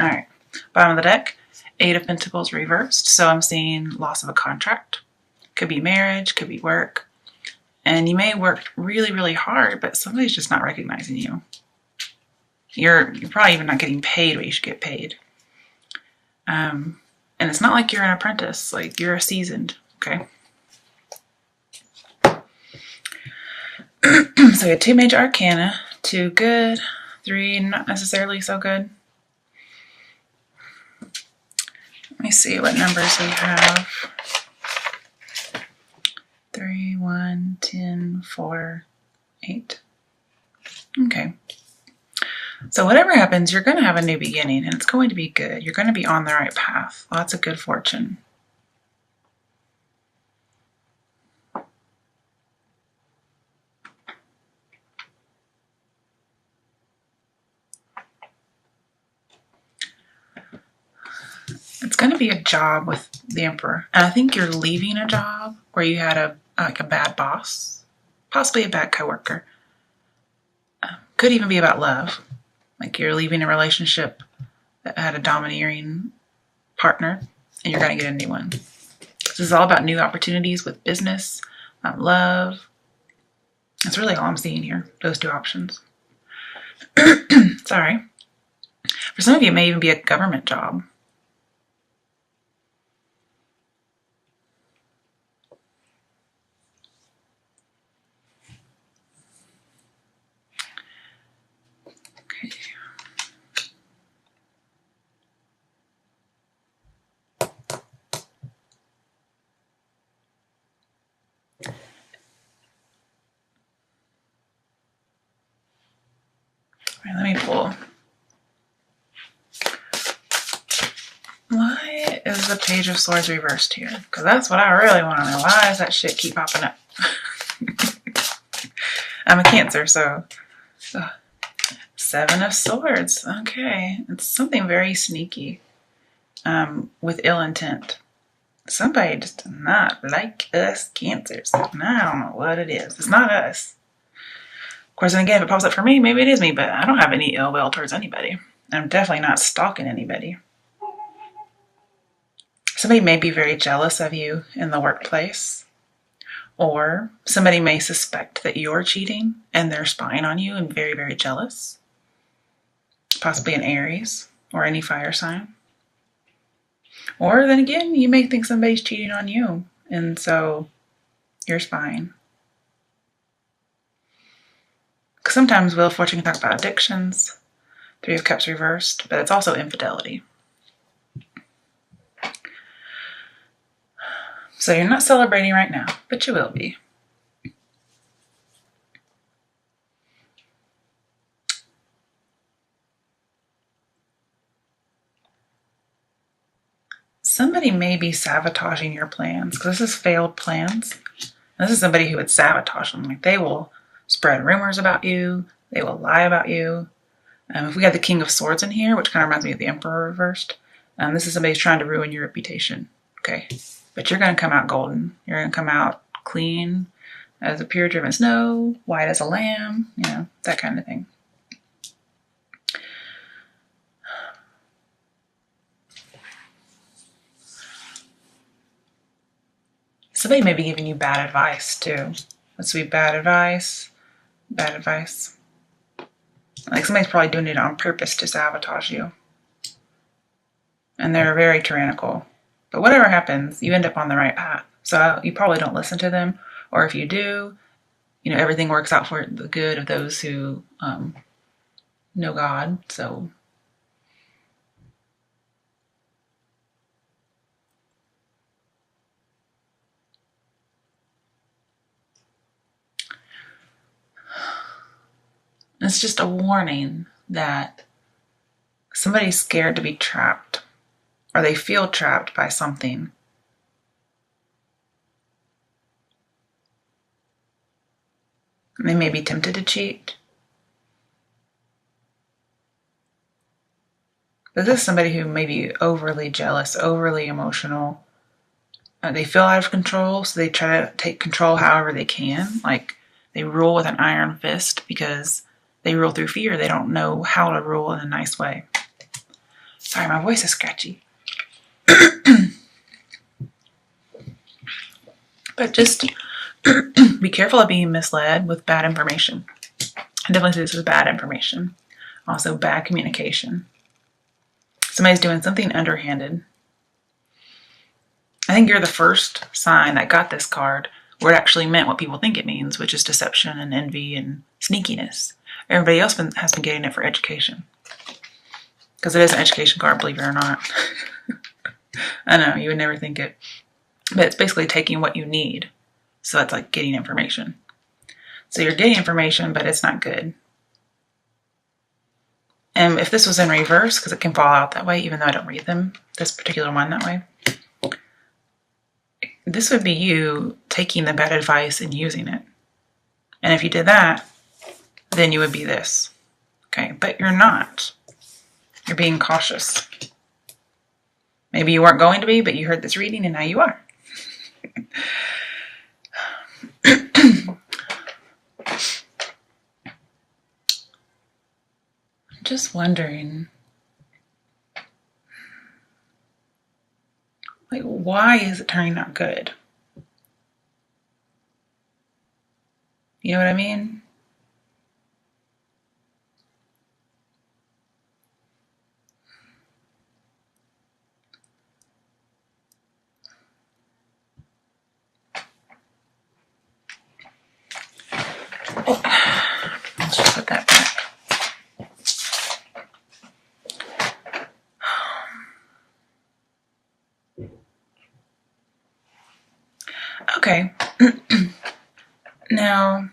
All right, bottom of the deck, Eight of Pentacles reversed. So I'm seeing loss of a contract. Could be marriage, could be work. And you may work really, really hard, but somebody's just not recognizing you. You're probably even not getting paid what you should get paid. And it's not like you're an apprentice, like you're a seasoned, okay? So you have 2 major arcana, 2 good, 3 not necessarily so good. Let me see what numbers we have. 3, 1, 10, 4, 8. Okay. So whatever happens, you're going to have a new beginning, and it's going to be good. You're going to be on the right path. Lots of good fortune. It's going to be a job with the Emperor. And I think you're leaving a job where you had a bad boss, possibly a bad coworker. Could even be about love. Like you're leaving a relationship that had a domineering partner and you're going to get a new one. This is all about new opportunities with business, love. That's really all I'm seeing here, those 2 options. Sorry. For some of you, it may even be a government job. All right, let me pull. Why is the Page of Swords reversed here? Because that's what I really want to know. Why does that shit keep popping up? I'm a Cancer, so... 7 of Swords. Okay. It's something very sneaky. With ill intent. Somebody just does not like us Cancers. And I don't know what it is. It's not us. Of course, and again, if it pops up for me, maybe it is me, but I don't have any ill will towards anybody. I'm definitely not stalking anybody. Somebody may be very jealous of you in the workplace, or somebody may suspect that you're cheating and they're spying on you and very, very jealous. Possibly an Aries or any fire sign. Or then again, you may think somebody's cheating on you, and so you're spying. Because sometimes Wheel of Fortune can talk about addictions, 3 of Cups reversed, but it's also infidelity. So you're not celebrating right now, but you will be. Somebody may be sabotaging your plans, because this is failed plans. And this is somebody who would sabotage them. Like they will spread rumors about you. They will lie about you. If we had the King of Swords in here, which kind of reminds me of the Emperor reversed, this is somebody who's trying to ruin your reputation. Okay. But you're going to come out golden. You're going to come out clean as a pure driven snow, white as a lamb, you know, that kind of thing. Somebody may be giving you bad advice too. Let's be bad advice. Bad advice. Like somebody's probably doing it on purpose to sabotage you. And they're very tyrannical. But whatever happens, you end up on the right path. So you probably don't listen to them. Or if you do, you know, everything works out for the good of those who know God. So it's just a warning that somebody's scared to be trapped, or they feel trapped by something. And they may be tempted to cheat. But this is somebody who may be overly jealous, overly emotional. They feel out of control, so they try to take control however they can. Like they rule with an iron fist because they rule through fear. They don't know how to rule in a nice way. Sorry, my voice is scratchy. But just be careful of being misled with bad information. I definitely say this is bad information. Also, bad communication. Somebody's doing something underhanded. I think you're the first sign that got this card where it actually meant what people think it means, which is deception and envy and sneakiness. Everybody else has been getting it for education. Because it is an education card, believe it or not. I know, you would never think it. But it's basically taking what you need. So that's like getting information. So you're getting information, but it's not good. And if this was in reverse, because it can fall out that way, even though I don't read them, this particular one that way, this would be you taking the bad advice and using it. And if you did that, then you would be this. Okay, but you're not. You're being cautious. Maybe you weren't going to be, but you heard this reading and now you are. Just wondering, like, why is it turning out good? You know what I mean? Oh, let's just put that back. Okay. Now,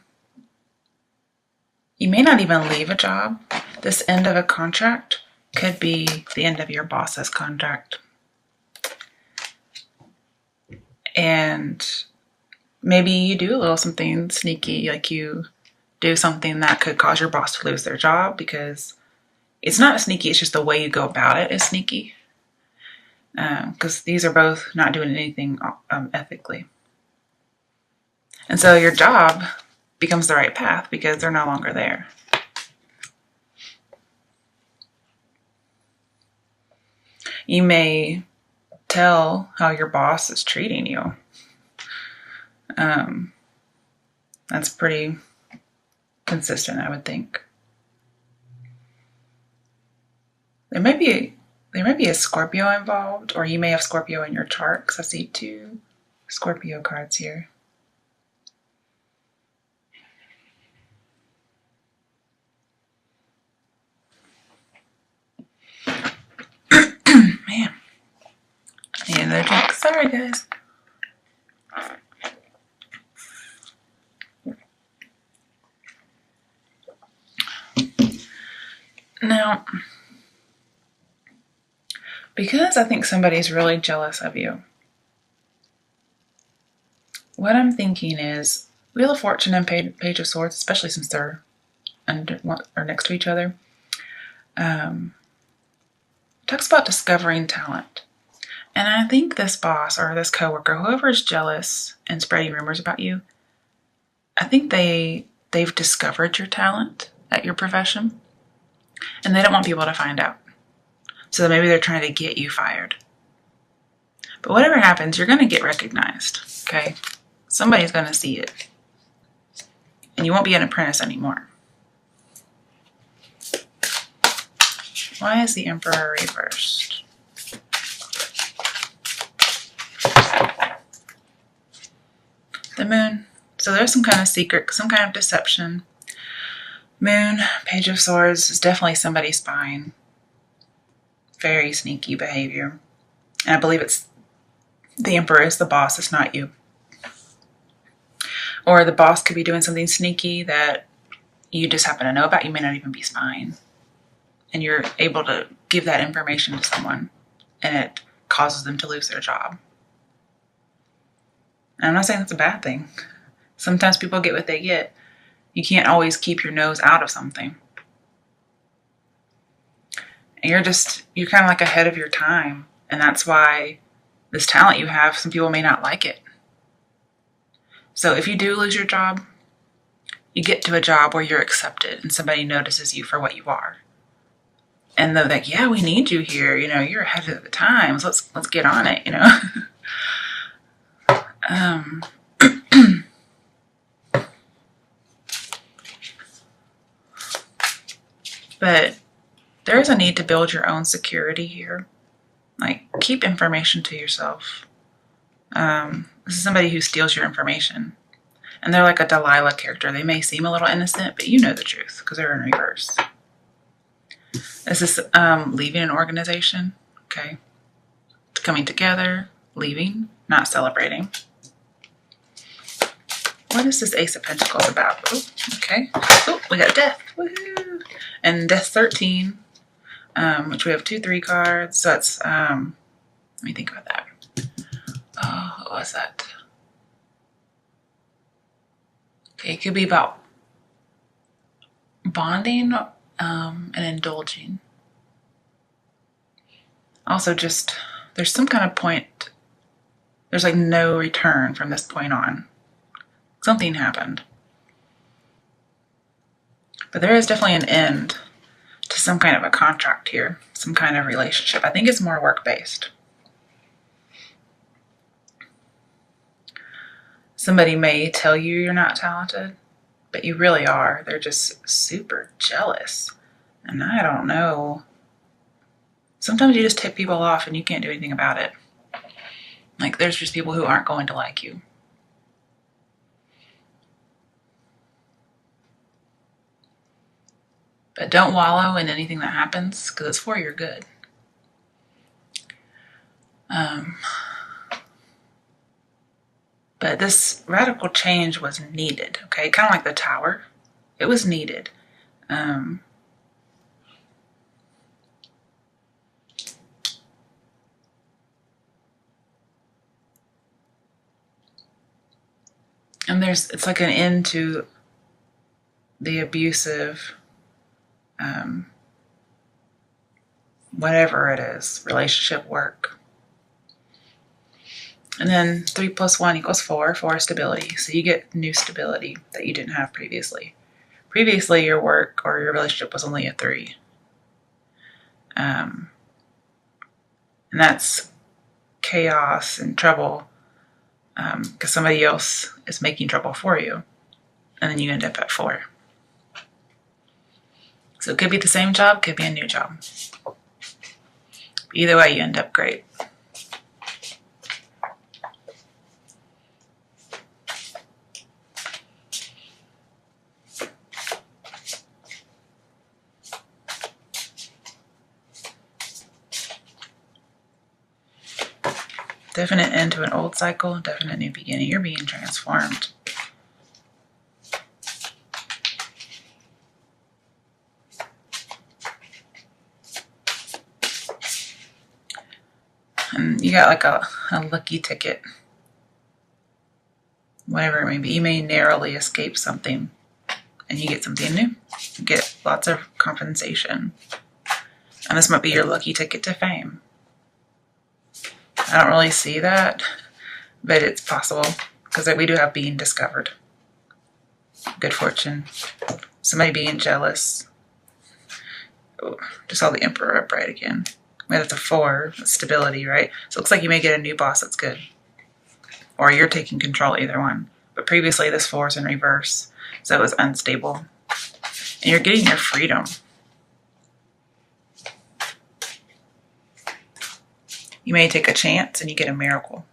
you may not even leave a job. This end of a contract could be the end of your boss's contract. And maybe you do a little something sneaky, like you do something that could cause your boss to lose their job, because it's not sneaky, it's just the way you go about it is sneaky. Because these are both not doing anything ethically. And so your job becomes the right path because they're no longer there. You may tell how your boss is treating you. That's pretty consistent, I would think. There may be a Scorpio involved, or you may have Scorpio in your chart, because I see 2 Scorpio cards here. Man, I need another drink. Sorry, guys. Now, because I think somebody's really jealous of you, what I'm thinking is Wheel of Fortune and Page of Swords, especially since they're under or next to each other, talks about discovering talent. And I think this boss or this coworker, whoever is jealous and spreading rumors about you, I think they've discovered your talent at your profession, and they don't want people to find out. So maybe they're trying to get you fired. But whatever happens, you're going to get recognized, okay? Somebody's going to see it. And you won't be an apprentice anymore. Why is the Emperor reversed? The Moon. So there's some kind of secret, some kind of deception. Moon, Page of Swords is definitely somebody spying. Very sneaky behavior. And I believe it's the Emperor is the boss, it's not you. Or the boss could be doing something sneaky that you just happen to know about. You may not even be spying. And you're able to give that information to someone, and it causes them to lose their job. And I'm not saying that's a bad thing. Sometimes people get what they get. You can't always keep your nose out of something. And you're kind of like ahead of your time. And that's why this talent you have, some people may not like it. So if you do lose your job, you get to a job where you're accepted and somebody notices you for what you are. And they're like, yeah, we need you here. You know, you're ahead of the times. Let's get on it, you know. But there is a need to build your own security here. Like, keep information to yourself. This is somebody who steals your information. And they're like a Delilah character. They may seem a little innocent, but you know the truth because they're in reverse. This is leaving an organization, okay? Coming together, leaving, not celebrating. What is this Ace of Pentacles about? Ooh, okay. Oh, we got Death. Woohoo! And Death 13, which we have 2 3 cards. So that's, let me think about that. Oh, what was that? Okay, it could be about bonding and indulging. Also, just there's some kind of point, there's like no return from this point on. Something happened. But there is definitely an end to some kind of a contract here, some kind of relationship. I think it's more work-based. Somebody may tell you you're not talented, but you really are. They're just super jealous. And I don't know. Sometimes you just tick people off and you can't do anything about it. Like, there's just people who aren't going to like you. But don't wallow in anything that happens because it's for your good. But this radical change was needed, okay? Kind of like the Tower. It was needed. And it's like an end to the abusive, whatever it is, relationship, work. And then 3 + 1 = 4. 4 is stability. So you get new stability that you didn't have previously. Previously, your work or your relationship was only a 3. And that's chaos and trouble because somebody else is making trouble for you. And then you end up at 4. So it could be the same job, could be a new job. Either way, you end up great. Definite end to an old cycle, definite new beginning. You're being transformed. And you got like a lucky ticket. Whatever it may be. You may narrowly escape something and you get something new. You get lots of compensation. And this might be your lucky ticket to fame. I don't really see that, but it's possible because we do have being discovered. Good fortune. Somebody being jealous. Oh, just saw the Emperor upright again. We have the 4, stability, right? So it looks like you may get a new boss that's good. Or you're taking control, either one. But previously this 4 is in reverse, so it was unstable. And you're getting your freedom. You may take a chance and you get a miracle.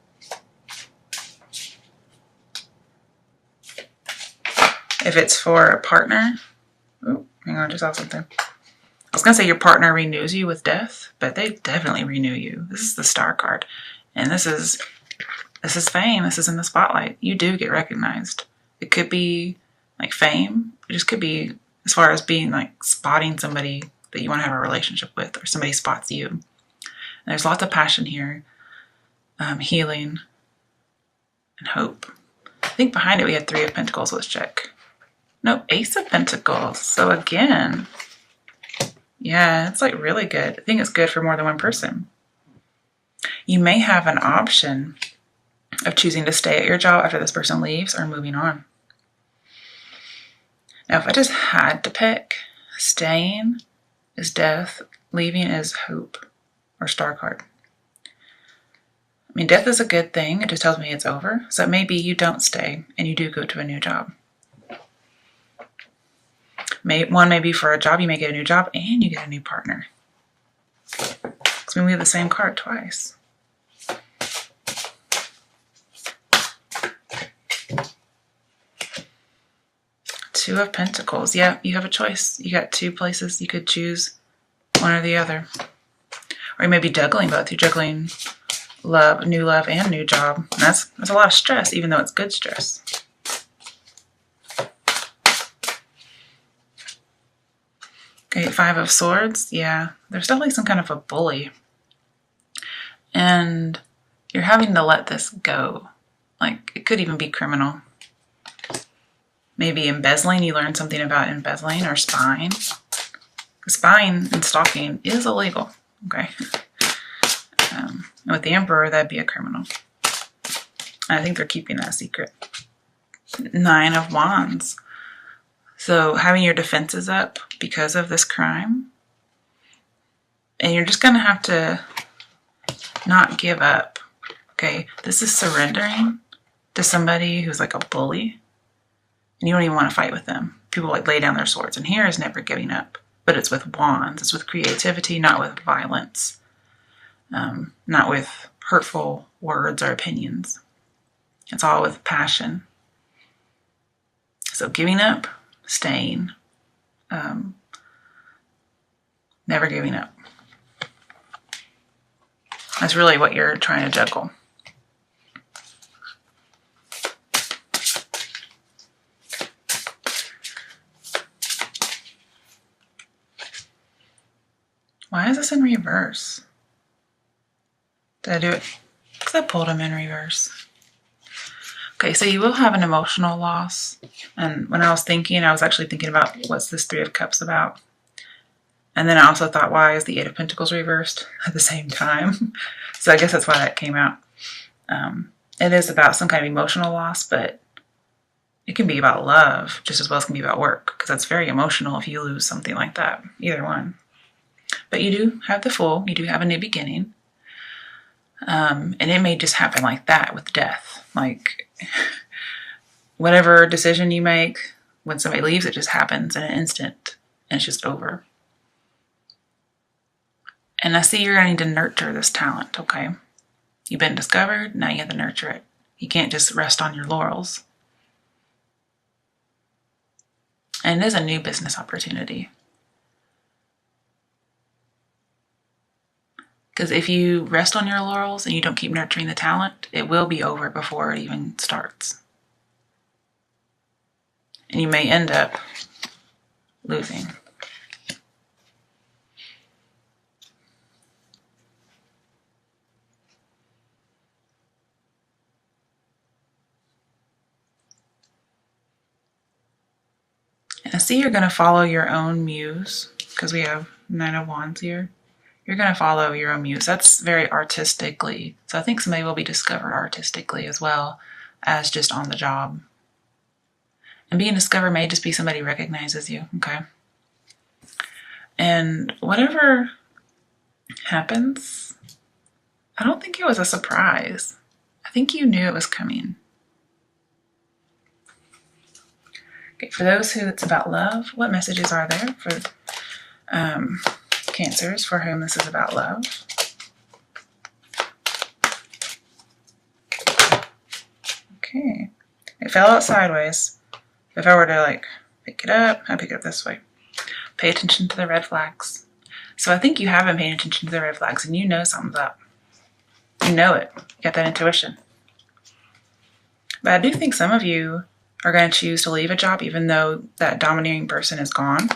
If it's for a partner, oh, hang on, I just saw something. I was going to say your partner renews you with death, but they definitely renew you. This is the Star card. And this is fame. This is in the spotlight. You do get recognized. It could be like fame. It just could be as far as being like spotting somebody that you want to have a relationship with, or somebody spots you. And there's lots of passion here, healing, and hope. I think behind it we had 3 of Pentacles. Let's check. No, Ace of Pentacles. So again, yeah, it's like really good. I think it's good for more than one person. You may have an option of choosing to stay at your job after this person leaves or moving on. Now, if I just had to pick, staying is death, leaving is hope or star card. I mean, death is a good thing. It just tells me it's over. So maybe you don't stay and you do go to a new job. One may be for a job. You may get a new job and you get a new partner. Because we have the same card twice. Two of Pentacles. Yeah, you have a choice. You got two places you could choose, one or the other. Or you may be juggling both. You're juggling love and new job. And that's a lot of stress, even though it's good stress. Okay, Five of Swords. Yeah, there's definitely some kind of a bully. And you're having to let this go. Like, it could even be criminal. Maybe embezzling. You learn something about embezzling or spying. Spying and stalking is illegal. Okay. With the Emperor, that'd be a criminal. I think they're keeping that secret. Nine of Wands. So having your defenses up because of this crime. And you're just going to have to not give up. Okay. This is surrendering to somebody who's like a bully. And you don't even want to fight with them. People like lay down their swords. And here is never giving up. But it's with wands. It's with creativity, not with violence. Not with hurtful words or opinions. It's all with passion. So giving up, staying, never giving up. That's really what you're trying to juggle. Why is this in reverse? Did I do it? Because I pulled him in reverse. Okay, so you will have an emotional loss. And when I was thinking, I was actually thinking about what's this Three of Cups about. And then I also thought, why is the Eight of Pentacles reversed at the same time? So I guess that's why that came out. It is about some kind of emotional loss, but it can be about love just as well as it can be about work. Because that's very emotional if you lose something like that. Either one. But you do have the Fool. You do have a new beginning. And it may just happen like that with death. Like, whatever decision you make, when somebody leaves, it just happens in an instant. And it's just over. And I see you're going to need to nurture this talent, okay? You've been discovered, now you have to nurture it. You can't just rest on your laurels. And it is a new business opportunity. Because if you rest on your laurels and you don't keep nurturing the talent, it will be over before it even starts. And you may end up losing. And I see you're going to follow your own muse, because we have Nine of Wands here. You're going to follow your own muse. That's very artistically. So I think somebody will be discovered artistically as well as just on the job. And being discovered may just be somebody recognizes you, okay? And whatever happens, I don't think it was a surprise. I think you knew it was coming. Okay, for those who it's about love, what messages are there for Cancers for whom this is about love? Okay. It fell out sideways. If I were to like pick it up, I'd pick it up this way. Pay attention to the red flags. So I think you have been paying attention to the red flags and you know something's up. You know it. You got that intuition. But I do think some of you are going to choose to leave a job even though that domineering person is gone.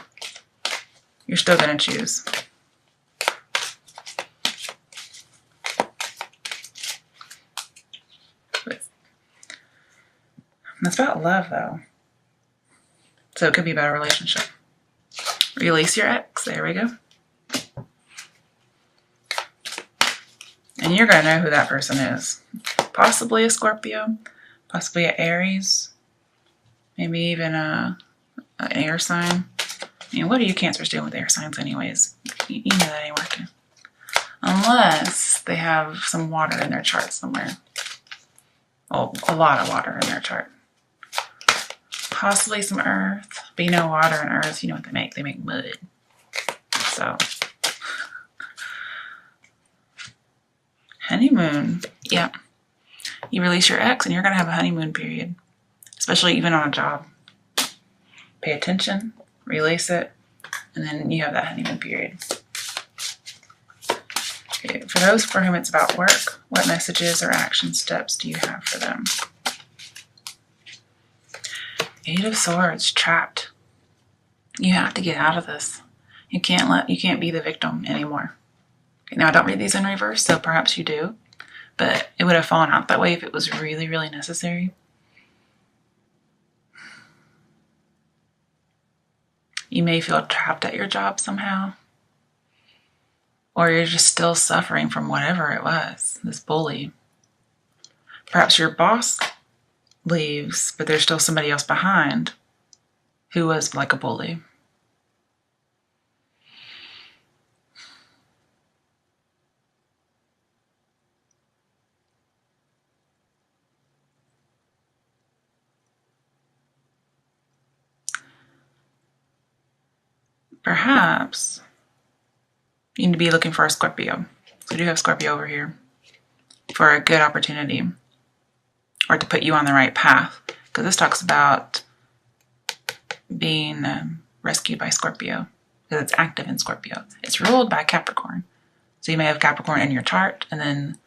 You're still going to choose. That's about love, though. So it could be about a relationship. Release your ex. There we go. And you're going to know who that person is. Possibly a Scorpio. Possibly an Aries. Maybe even an air sign. I mean, what are you Cancers doing with air signs anyways? You know that ain't working. Unless they have some water in their chart somewhere. Oh, a lot of water in their chart. Possibly some earth. But you know, water and earth, you know what they make? They make mud. So, honeymoon. Yeah. You release your ex and you're going to have a honeymoon period. Especially even on a job. Pay attention, release it, and then you have that honeymoon period. Okay, for those for whom it's about work, what messages or action steps do you have for them? Eight of Swords, trapped. You have to get out of this. You can't be the victim anymore. Okay, now I don't read these in reverse, so perhaps you do, but it would have fallen out that way if it was really, really necessary. You may feel trapped at your job somehow. Or you're just still suffering from whatever it was, this bully. Perhaps your boss leaves, but there's still somebody else behind who was like a bully. Perhaps you need to be looking for a Scorpio. So I do have Scorpio over here for a good opportunity or to put you on the right path. Because this talks about being rescued by Scorpio because it's active in Scorpio. It's ruled by Capricorn. So you may have Capricorn in your chart and then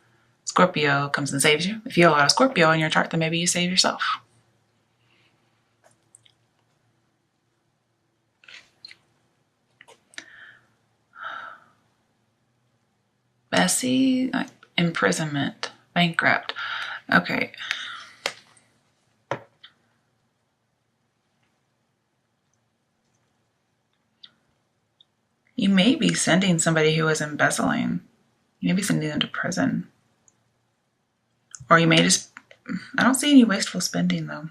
Scorpio comes and saves you. If you have a lot of Scorpio in your chart, then maybe you save yourself. Bessie, like imprisonment, bankrupt. Okay. You may be sending somebody who is embezzling. You may be sending them to prison. Or you may just, I don't see any wasteful spending though.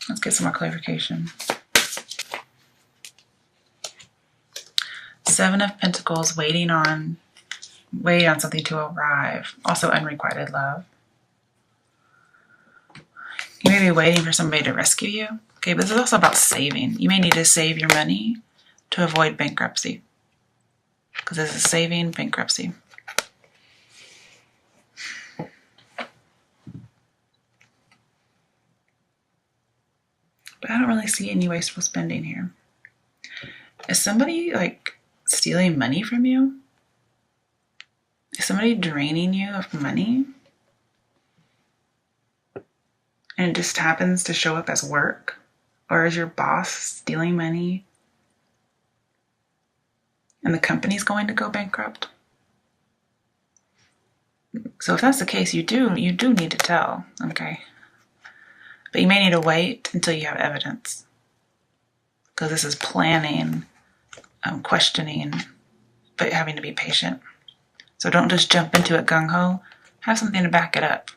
Let's get some more clarification. Seven of Pentacles, waiting on something to arrive. Also unrequited love. You may be waiting for somebody to rescue you. Okay, but this is also about saving. You may need to save your money to avoid bankruptcy. Because this is saving bankruptcy. But I don't really see any wasteful spending here. Is somebody like stealing money from you? Is somebody draining you of money? And it just happens to show up as work? Or is your boss stealing money and the company's going to go bankrupt? So if that's the case, you do need to tell, okay? But you may need to wait until you have evidence. Because this is planning, questioning, but having to be patient. So don't just jump into it gung-ho. Have something to back it up.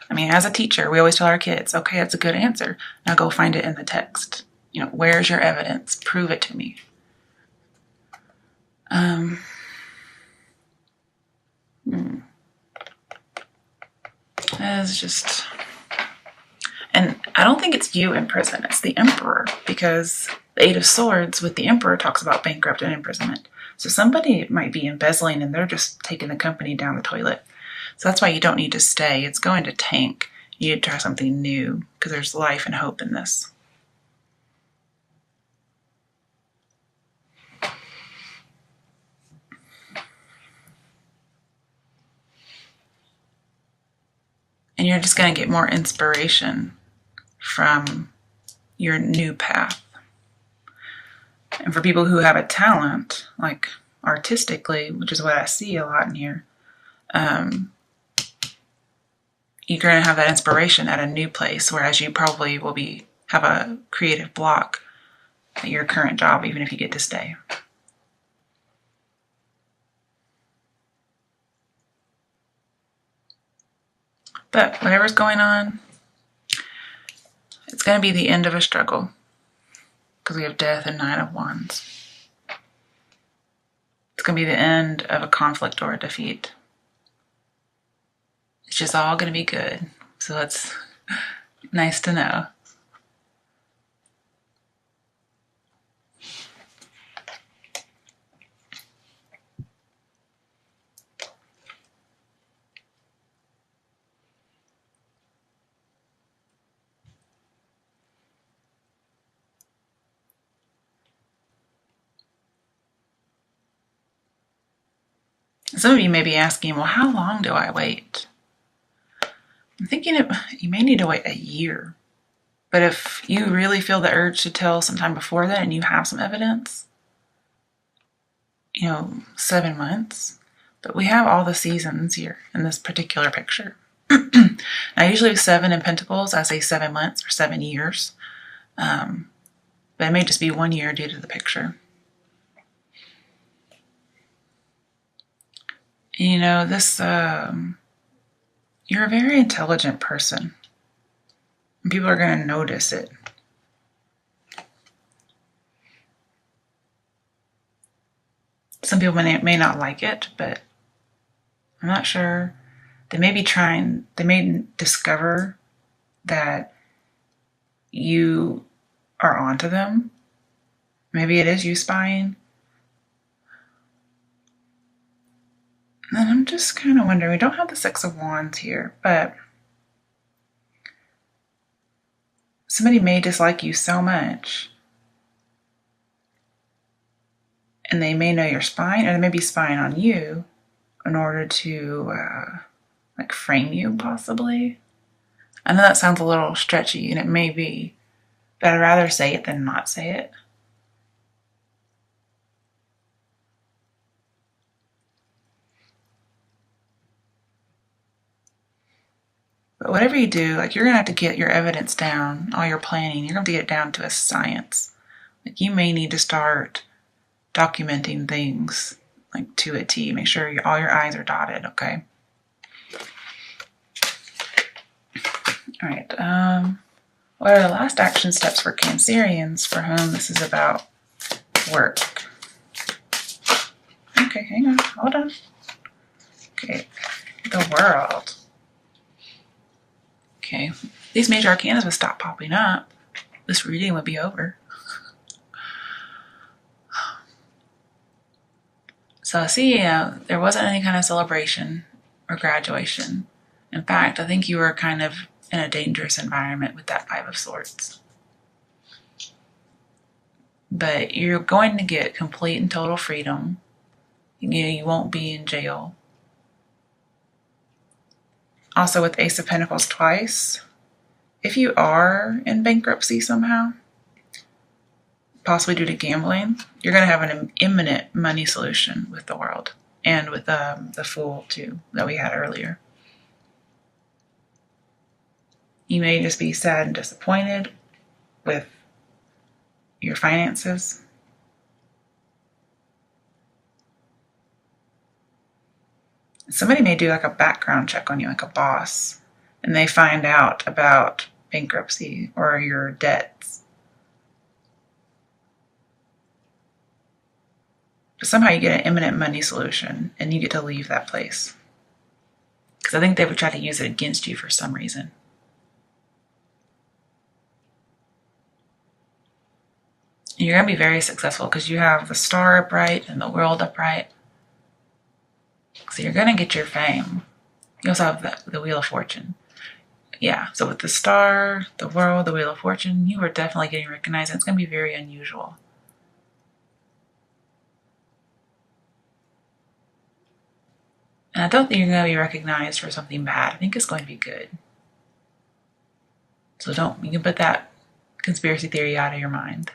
I mean, as a teacher, we always tell our kids, okay, that's a good answer. Now go find it in the text. You know, where's your evidence? Prove it to me. It's just... And I don't think it's you in prison. It's the Emperor. Because the Eight of Swords with the Emperor talks about bankrupt and imprisonment. So somebody might be embezzling and they're just taking the company down the toilet. So that's why you don't need to stay. It's going to tank. You need to try something new because there's life and hope in this. And you're just going to get more inspiration from your new path. And for people who have a talent, like artistically, which is what I see a lot in here, you're going to have that inspiration at a new place, whereas you probably will have a creative block at your current job, even if you get to stay. But whatever's going on, it's going to be the end of a struggle. because we have death and Nine of Wands. It's going to be the end of a conflict or a defeat. It's just all going to be good. So it's nice to know. Some of you may be asking, well, how long do I wait? I'm thinking you may need to wait a year. But if you really feel the urge to tell sometime before that and you have some evidence, 7 months. But we have all the seasons here in this particular picture. Now, usually with 7 in Pentacles, I say 7 months or 7 years. But it may just be 1 year due to the picture. This, you're a very intelligent person. And people are going to notice it. Some people may not like it, but I'm not sure. They may discover that you are onto them. Maybe it is you spying. And I'm just kind of wondering, we don't have the Six of Wands here, but somebody may dislike you so much, and they may know you're spying, or they may be spying on you in order to frame you, possibly. I know that sounds a little stretchy, and it may be, but I'd rather say it than not say it. But whatever you do, you're going to have to get your evidence down, all your planning, you're going to have to get it down to a science. You may need to start documenting things, to a T. Make sure all your I's are dotted, okay? All right. What are the last action steps for Cancerians for whom this is about work? Okay, hang on. Hold on. Okay. The World. Okay, these major arcana would stop popping up. This reading would be over. So I see, there wasn't any kind of celebration or graduation. In fact, I think you were kind of in a dangerous environment with that Five of Swords. But you're going to get complete and total freedom. You won't be in jail. Also with Ace of Pentacles twice, if you are in bankruptcy somehow, possibly due to gambling, you're going to have an imminent money solution with the World and with the Fool too that we had earlier. You may just be sad and disappointed with your finances. Somebody may do a background check on you, like a boss, and they find out about bankruptcy or your debts. But somehow you get an imminent money solution and you get to leave that place. Because I think they would try to use it against you for some reason. And you're going to be very successful because you have the Star upright and the World upright. So you're going to get your fame. You also have the Wheel of Fortune. Yeah, so with the Star, the World, the Wheel of Fortune, you are definitely getting recognized. And it's going to be very unusual. And I don't think you're going to be recognized for something bad. I think it's going to be good. So you can put that conspiracy theory out of your mind.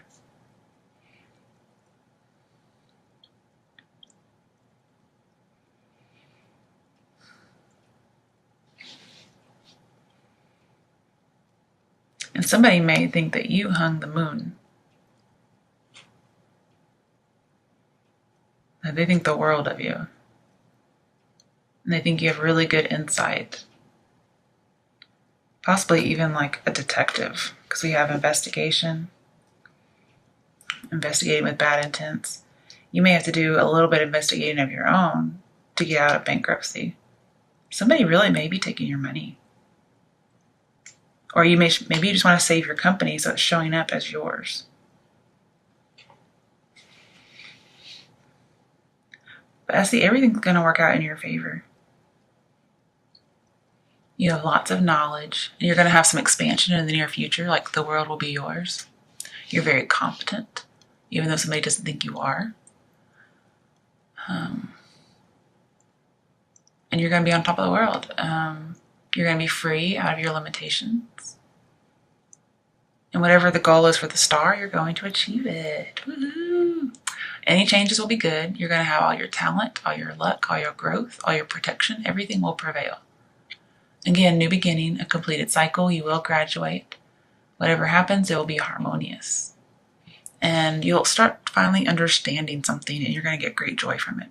And somebody may think that you hung the moon. That they think the world of you. And they think you have really good insight. Possibly even like a detective, because we have investigation. investigating with bad intents. You may have to do a little bit of investigating of your own to get out of bankruptcy. Somebody really may be taking your money. Or maybe you just want to save your company so it's showing up as yours. But I see everything's going to work out in your favor. You have lots of knowledge, and you're going to have some expansion in the near future, like the world will be yours. You're very competent, even though somebody doesn't think you are. And you're going to be on top of the world. You're going to be free out of your limitations. And whatever the goal is for the star, you're going to achieve it. Woohoo! Any changes will be good. You're going to have all your talent, all your luck, all your growth, all your protection. Everything will prevail. Again, new beginning, a completed cycle. You will graduate. Whatever happens, it will be harmonious. And you'll start finally understanding something, and you're going to get great joy from it.